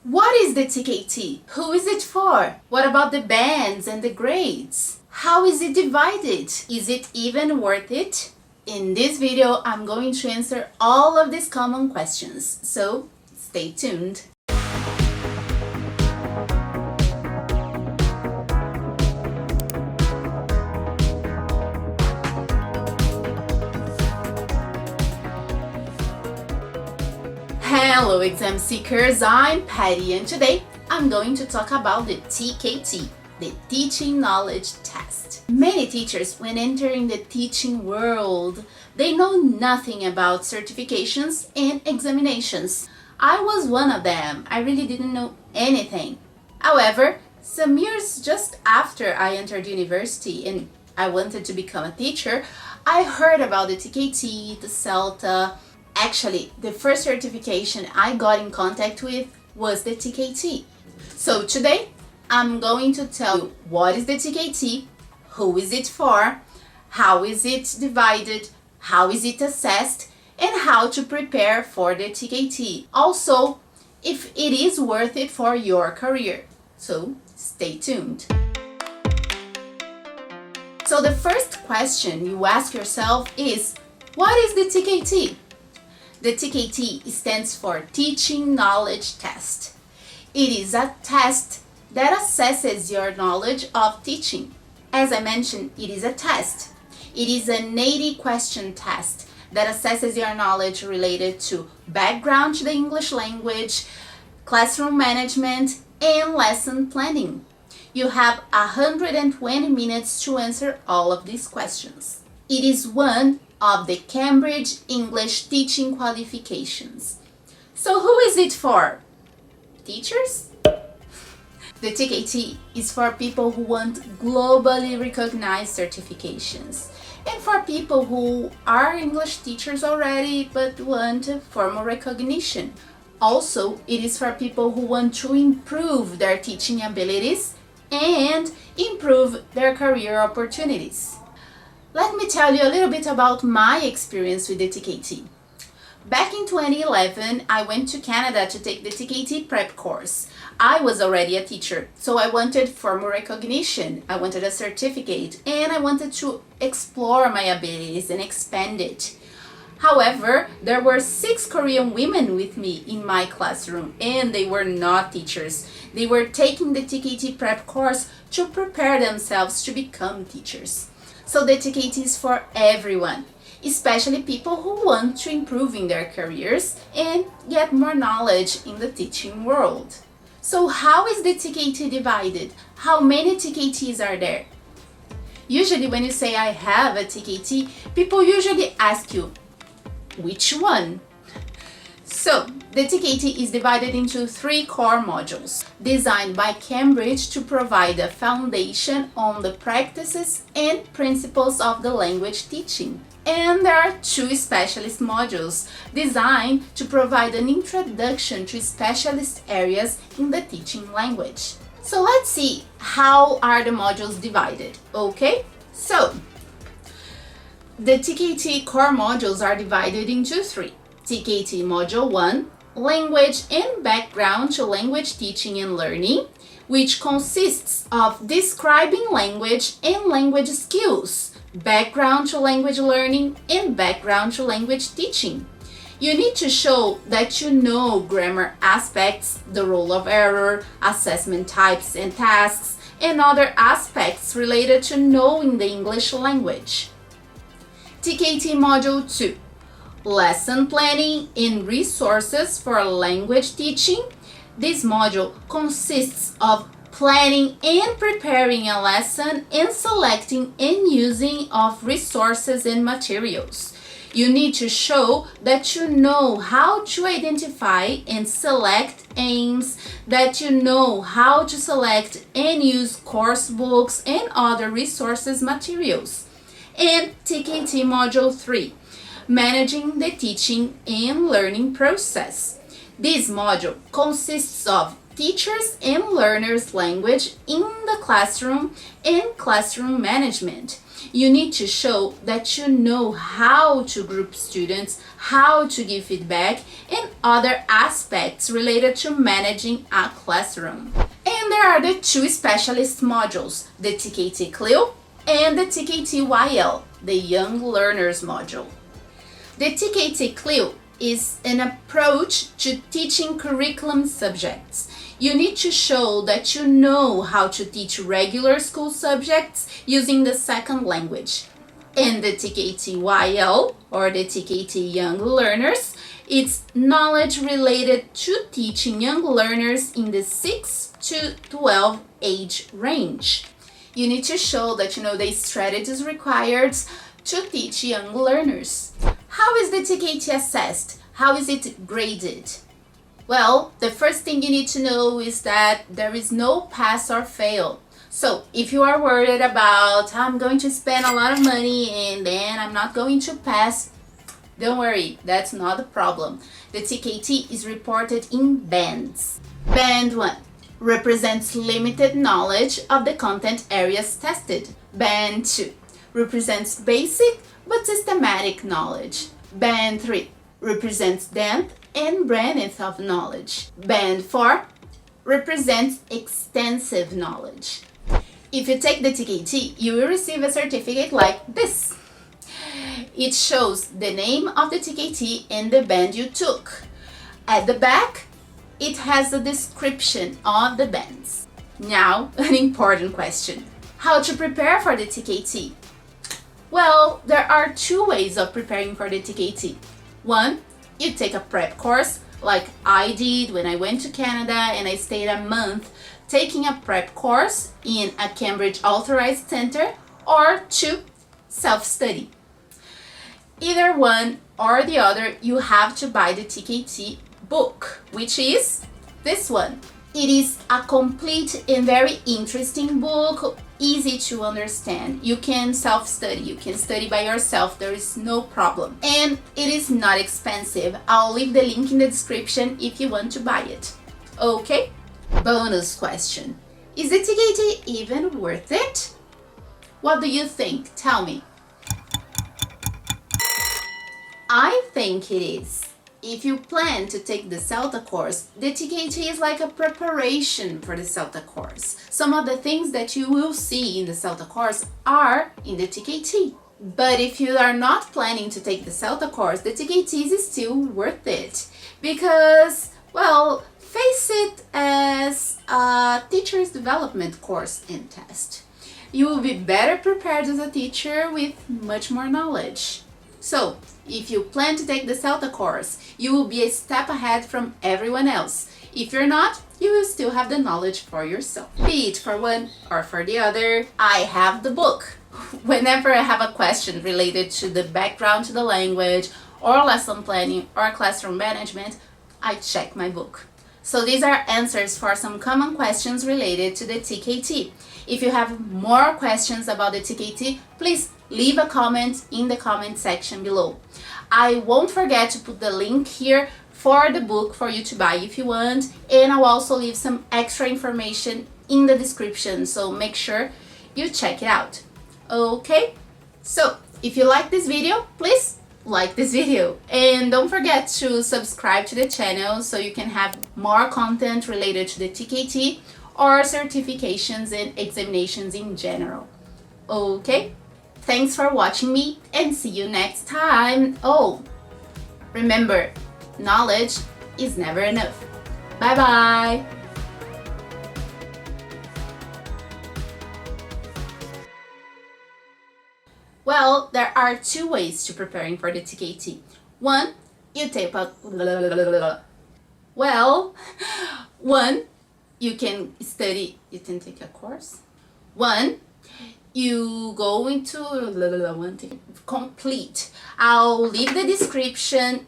What is the TKT? Who is it for? What about the bands and the grades? How is it divided? Is it even worth it? In this video, I'm going to answer all of these common questions, so stay tuned. Hello exam seekers, I'm Patty and today I'm going to talk about the TKT, the Teaching Knowledge Test. Many teachers, when entering the teaching world, they know nothing about certifications and examinations. I was one of them. I really didn't know anything. However, some years just after I entered university and I wanted to become a teacher, I heard about the TKT, the CELTA. Actually, the first certification I got in contact with was the TKT. So today, I'm going to tell you what is the TKT, who is it for, how is it divided, how is it assessed, and how to prepare for the TKT. Also, if it is worth it for your career. So stay tuned. So the first question you ask yourself is, what is the TKT? The TKT stands for Teaching Knowledge Test. It is a test that assesses your knowledge of teaching. As I mentioned, it is a test. It is an 80-question test that assesses your knowledge related to background to the English language, classroom management, and lesson planning. You have 120 minutes to answer all of these questions. It is one of the Cambridge English teaching qualifications. So who is it for? Teachers? The TKT is for people who want globally recognized certifications and for people who are English teachers already but want formal recognition. Also, it is for people who want to improve their teaching abilities and improve their career opportunities. Let me tell you a little bit about my experience with the TKT. Back in 2011, I went to Canada to take the TKT prep course. I was already a teacher, so I wanted formal recognition, I wanted a certificate, and I wanted to explore my abilities and expand it. However, there were 6 Korean women with me in my classroom, and they were not teachers. They were taking the TKT prep course to prepare themselves to become teachers. So the TKT is for everyone, especially people who want to improve in their careers and get more knowledge in the teaching world. So how is the TKT divided? How many TKTs are there? Usually when you say I have a TKT, people usually ask you, which one? So, the TKT is divided into 3 core modules, designed by Cambridge to provide a foundation on the practices and principles of the language teaching. And there are 2 specialist modules, designed to provide an introduction to specialist areas in the teaching language. So let's see how are the modules divided, okay? So, the TKT core modules are divided into 3. TKT Module 1, Language and Background to Language Teaching and Learning, which consists of describing language and language skills, background to language learning, and background to language teaching. You need to show that you know grammar aspects, the rule of error, assessment types and tasks, and other aspects related to knowing the English language. TKT Module 2, Lesson Planning and Resources for Language Teaching. This module consists of planning and preparing a lesson and selecting and using of resources and materials. You need to show that you know how to identify and select aims, that you know how to select and use course books and other resources materials. And TKT Module 3, Managing the Teaching and Learning Process. This module consists of teachers and learners language in the classroom and classroom management. You need to show that you know how to group students, how to give feedback, and other aspects related to managing a classroom. And there are the two specialist modules, the TKT CLIL and the TKT YL, the Young Learners module. The TKT CLIL is an approach to teaching curriculum subjects. You need to show that you know how to teach regular school subjects using the second language. And the TKT YL, or the TKT Young Learners, it's knowledge related to teaching young learners in the 6 to 12 age range. You need to show that you know the strategies required to teach young learners. How is the TKT assessed? How is it graded? Well, the first thing you need to know is that there is no pass or fail. So if you are worried about, I'm going to spend a lot of money and then I'm not going to pass, don't worry, that's not a problem. The TKT is reported in bands. Band 1 represents limited knowledge of the content areas tested. Band 2 represents basic but systematic knowledge. Band 3 represents depth and breadth of knowledge. Band 4 represents extensive knowledge. If you take the TKT, you will receive a certificate like this. It shows the name of the TKT and the band you took. At the back, it has a description of the bands. Now, an important question. How to prepare for the TKT? Well, there are two ways of preparing for the TKT. One, you take a prep course like I did when I went to Canada and I stayed a month taking a prep course in a Cambridge authorized center, or two, self-study. Either one or the other, you have to buy the TKT book, which is this one. It is a complete and very interesting book, easy to understand. You can self-study, you can study by yourself, there is no problem. And it is not expensive. I'll leave the link in the description if you want to buy it. Okay? Bonus question. Is the TKT even worth it? What do you think? Tell me. I think it is. If you plan to take the CELTA course, the TKT is like a preparation for the CELTA course. Some of the things that you will see in the CELTA course are in the TKT. But if you are not planning to take the CELTA course, the TKT is still worth it. Because, well, face it as a teacher's development course and test. You will be better prepared as a teacher with much more knowledge. So, if you plan to take the CELTA course, you will be a step ahead from everyone else. If you're not, you will still have the knowledge for yourself. Be it for one or for the other, I have the book. Whenever I have a question related to the background to the language, or lesson planning, or classroom management, I check my book. So these are answers for some common questions related to the TKT. If you have more questions about the TKT, please leave a comment in the comment section below. I won't forget to put the link here for the book for you to buy if you want, and I'll also leave some extra information in the description, so make sure you check it out. Okay? So, if you like this video, please like this video, and don't forget to subscribe to the channel so you can have more content related to the TKT or certifications and examinations in general. Okay? Thanks for watching me and see you next time. Oh, remember, knowledge is never enough. Bye bye. Well, there are two ways to preparing for the TKT. One, you take a you can study, you can take a course. One, you go into complete. I'll leave the description